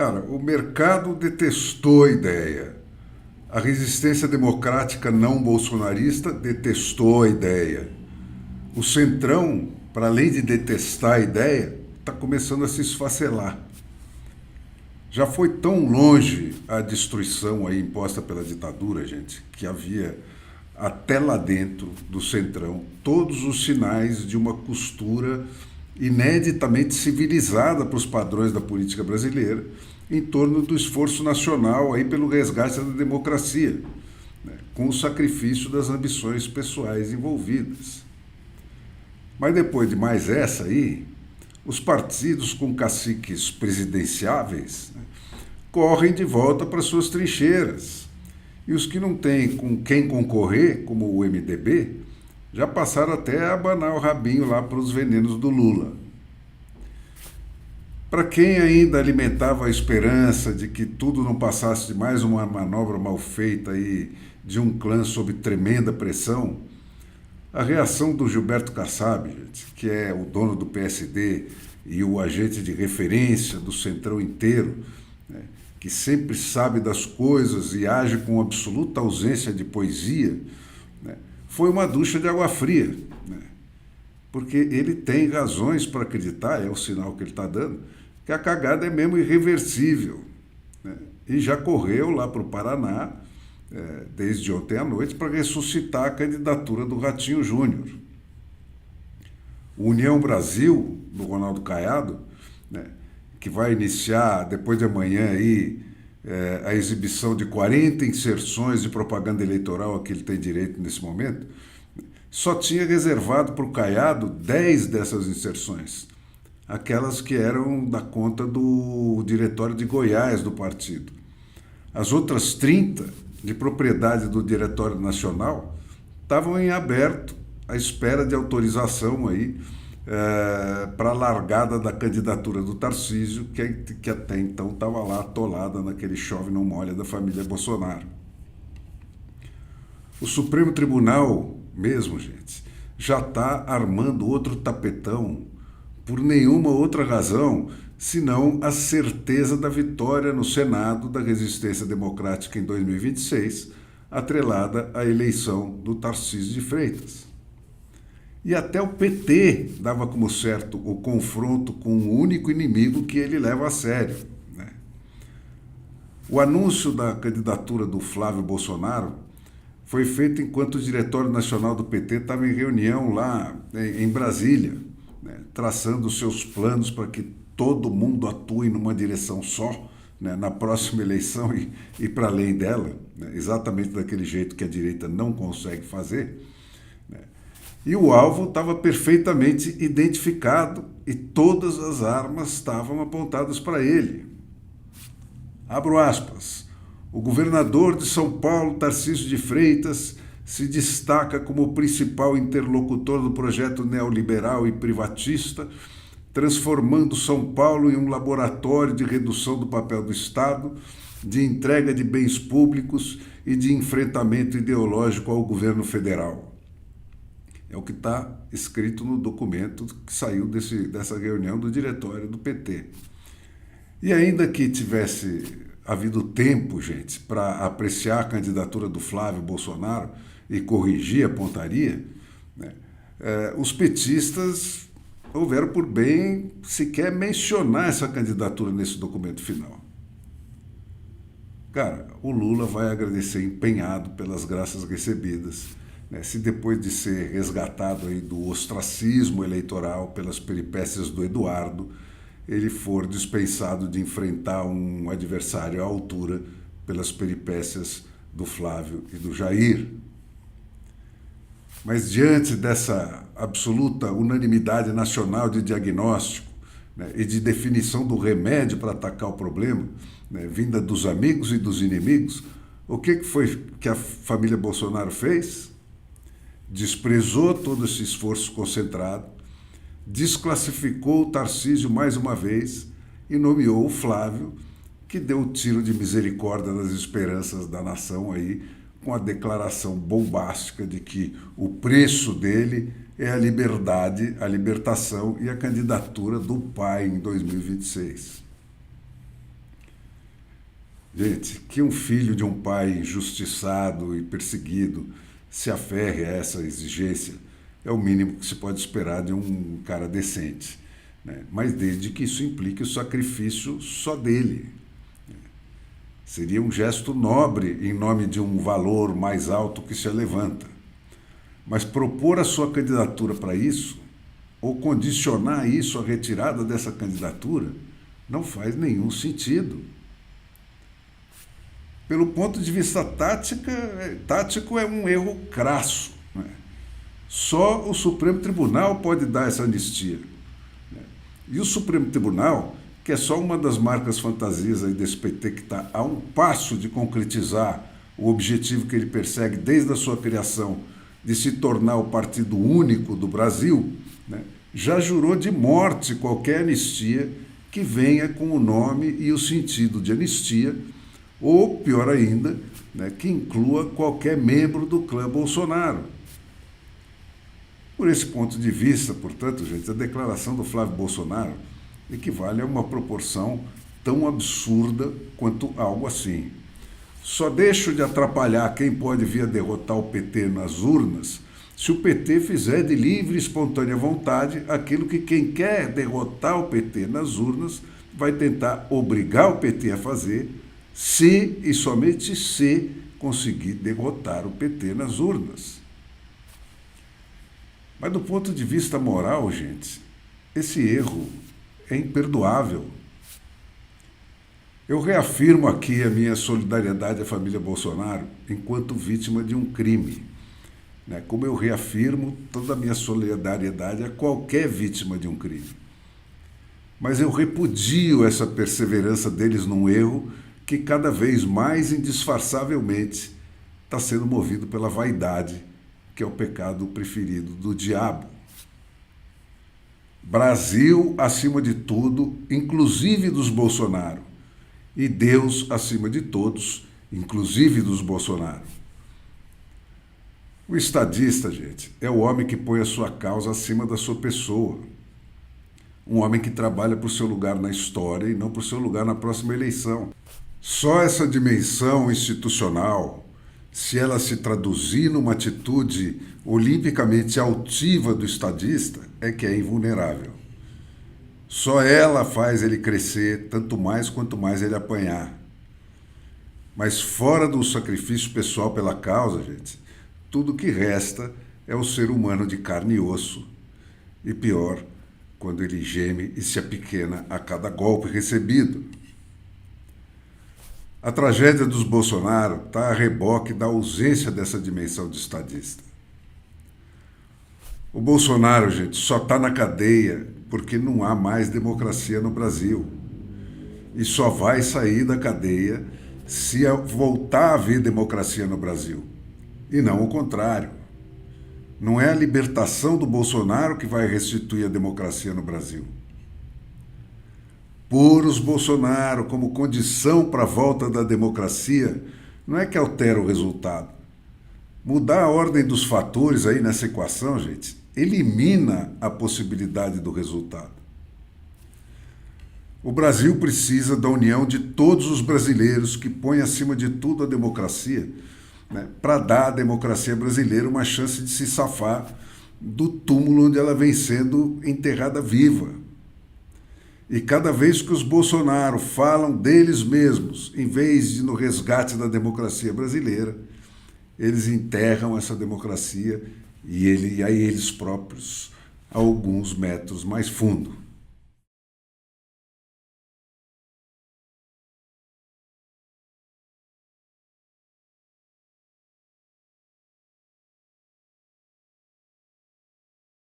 Cara, o mercado detestou a ideia. A resistência democrática não bolsonarista detestou a ideia. O Centrão, para além de detestar a ideia, está começando a se esfacelar. Já foi tão longe a destruição aí imposta pela ditadura, gente, que havia até lá dentro do Centrão todos os sinais de uma costura ineditamente civilizada para os padrões da política brasileira em torno do esforço nacional aí pelo resgate da democracia, né, com o sacrifício das ambições pessoais envolvidas. Mas depois de mais essa aí, os partidos com caciques presidenciáveis, né, correm de volta para suas trincheiras. E os que não têm com quem concorrer, como o MDB, já passaram até a abanar o rabinho lá para os venenos do Lula. Para quem ainda alimentava a esperança de que tudo não passasse de mais uma manobra mal feita aí de um clã sob tremenda pressão, a reação do Gilberto Kassab, gente, que é o dono do PSD e o agente de referência do Centrão inteiro, né, que sempre sabe das coisas e age com absoluta ausência de poesia, né, foi uma ducha de água fria, né, porque ele tem razões para acreditar, é o sinal que ele está dando, que a cagada é mesmo irreversível, né, e já correu lá para o Paraná, desde ontem à noite, para ressuscitar a candidatura do Ratinho Júnior. O União Brasil, do Ronaldo Caiado, né, que vai iniciar depois de amanhã aí, a exibição de 40 inserções de propaganda eleitoral a que ele tem direito nesse momento, só tinha reservado para o Caiado 10 dessas inserções, aquelas que eram da conta do diretório de Goiás do partido. As outras 30, de propriedade do Diretório Nacional, estavam em aberto à espera de autorização aí para a largada da candidatura do Tarcísio, que até então estava lá atolada naquele chove não molha da família Bolsonaro. O Supremo Tribunal mesmo, gente, já está armando outro tapetão por nenhuma outra razão senão a certeza da vitória no Senado da resistência democrática em 2026, atrelada à eleição do Tarcísio de Freitas. E até o PT dava como certo o confronto com o único inimigo que ele leva a sério, né? O anúncio da candidatura do Flávio Bolsonaro foi feito enquanto o Diretório Nacional do PT estava em reunião lá em Brasília, né, traçando os seus planos para que todo mundo atue numa direção só, né, na próxima eleição e para além dela, né, exatamente daquele jeito que a direita não consegue fazer, né. E o alvo estava perfeitamente identificado e todas as armas estavam apontadas para ele. Abro aspas. O governador de São Paulo, Tarcísio de Freitas, se destaca como o principal interlocutor do projeto neoliberal e privatista, transformando São Paulo em um laboratório de redução do papel do Estado, de entrega de bens públicos e de enfrentamento ideológico ao governo federal. É o que está escrito no documento que saiu dessa reunião do diretório do PT. E ainda que tivesse havido tempo, gente, para apreciar a candidatura do Flávio Bolsonaro e corrigir a pontaria, né, os petistas houveram por bem sequer mencionar essa candidatura nesse documento final. Cara, o Lula vai agradecer empenhado pelas graças recebidas, né, se depois de ser resgatado aí do ostracismo eleitoral pelas peripécias do Eduardo, ele for dispensado de enfrentar um adversário à altura pelas peripécias do Flávio e do Jair. Mas diante dessa absoluta unanimidade nacional de diagnóstico, né, e de definição do remédio para atacar o problema, né, vinda dos amigos e dos inimigos, o que foi que a família Bolsonaro fez? Desprezou todo esse esforço concentrado, desclassificou o Tarcísio mais uma vez e nomeou o Flávio, que deu o tiro de misericórdia das esperanças da nação aí, com a declaração bombástica de que o preço dele é a liberdade, a libertação e a candidatura do pai em 2026. Gente, que um filho de um pai injustiçado e perseguido se aferre a essa exigência é o mínimo que se pode esperar de um cara decente, né? Mas desde que isso implique o sacrifício só dele. Seria um gesto nobre em nome de um valor mais alto que se levanta. Mas propor a sua candidatura para isso, ou condicionar isso à retirada dessa candidatura, não faz nenhum sentido. Pelo ponto de vista tático é um erro crasso, né? Só o Supremo Tribunal pode dar essa anistia, né? E o Supremo Tribunal, que é só uma das marcas fantasias aí desse PT que está a um passo de concretizar o objetivo que ele persegue desde a sua criação, de se tornar o partido único do Brasil, né? Já jurou de morte qualquer anistia que venha com o nome e o sentido de anistia, ou, pior ainda, né, que inclua qualquer membro do clã Bolsonaro. Por esse ponto de vista, portanto, gente, a declaração do Flávio Bolsonaro equivale a uma proporção tão absurda quanto algo assim. Só deixo de atrapalhar quem pode vir a derrotar o PT nas urnas se o PT fizer de livre e espontânea vontade aquilo que quem quer derrotar o PT nas urnas vai tentar obrigar o PT a fazer, se e somente se conseguir derrotar o PT nas urnas. Mas do ponto de vista moral, gente, esse erro é imperdoável. Eu reafirmo aqui a minha solidariedade à família Bolsonaro enquanto vítima de um crime, né? Como eu reafirmo toda a minha solidariedade a qualquer vítima de um crime. Mas eu repudio essa perseverança deles num erro que cada vez mais indisfarçavelmente está sendo movido pela vaidade, que é o pecado preferido do diabo. Brasil acima de tudo, inclusive dos Bolsonaro. E Deus acima de todos, inclusive dos Bolsonaro. O estadista, gente, é o homem que põe a sua causa acima da sua pessoa. Um homem que trabalha por seu lugar na história e não por seu lugar na próxima eleição. Só essa dimensão institucional, se ela se traduzir numa atitude olimpicamente altiva do estadista, é que é invulnerável. Só ela faz ele crescer, tanto mais quanto mais ele apanhar. Mas fora do sacrifício pessoal pela causa, gente, tudo que resta é o ser humano de carne e osso. E pior, quando ele geme e se apequena a cada golpe recebido. A tragédia dos Bolsonaro está a reboque da ausência dessa dimensão de estadista. O Bolsonaro, gente, só está na cadeia porque não há mais democracia no Brasil. E só vai sair da cadeia se voltar a haver democracia no Brasil. E não o contrário. Não é a libertação do Bolsonaro que vai restituir a democracia no Brasil. Pôr os Bolsonaro como condição para a volta da democracia não é que altera o resultado. Mudar a ordem dos fatores aí nessa equação, gente, elimina a possibilidade do resultado. O Brasil precisa da união de todos os brasileiros que põem acima de tudo a democracia, né, para dar à democracia brasileira uma chance de se safar do túmulo onde ela vem sendo enterrada viva. E cada vez que os Bolsonaro falam deles mesmos, em vez de no resgate da democracia brasileira, eles enterram essa democracia e aí eles próprios a alguns metros mais fundo.